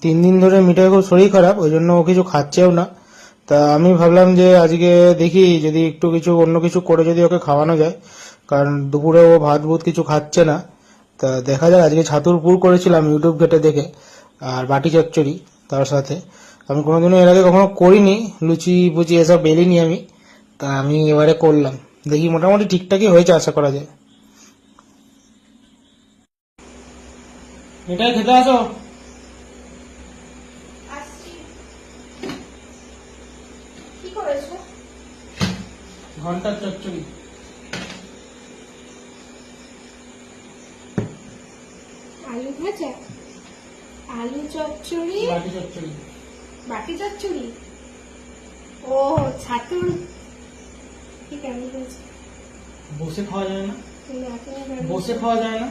3 দিন ধরে মিঠাই খুব শরীর খারাপ, ওই জন্য ও কিছু খাচ্ছেও না। তা আমি ভাবলাম যে আজকে দেখি যদি একটু কিছু অন্য কিছু করে যদি ওকে খাওয়ানো যায়, কারণ দুপুরে ও ভাত ভুত কিছু খাচ্ছে না। তা দেখা যাক, আজকে ছাতুর পুর করেছিলাম ইউটিউব ঘেটে দেখে, আর বাটি চচ্চড়ি তার সাথে। আমি কোনোদিনও এর আগে কখনো করিনি, লুচি ফুচি এসব বেলিনি আমি। তা আমি এবারে করলাম, দেখি মোটামুটি ঠিকঠাকই হয়েছে আশা করা যায়। মিঠাই খেতে আসো। কি করেছো? ঘন্টার চচ্চড়ি। আলু ভাজা, আলু চচ্চড়ি, বাটি চচ্চড়ি। বাটি চচ্চড়ি। ও ছাতুর কি কেমন হয়েছে? বসে খাওয়া যায় না, না, তুমি বসে খাওয়া যায় না।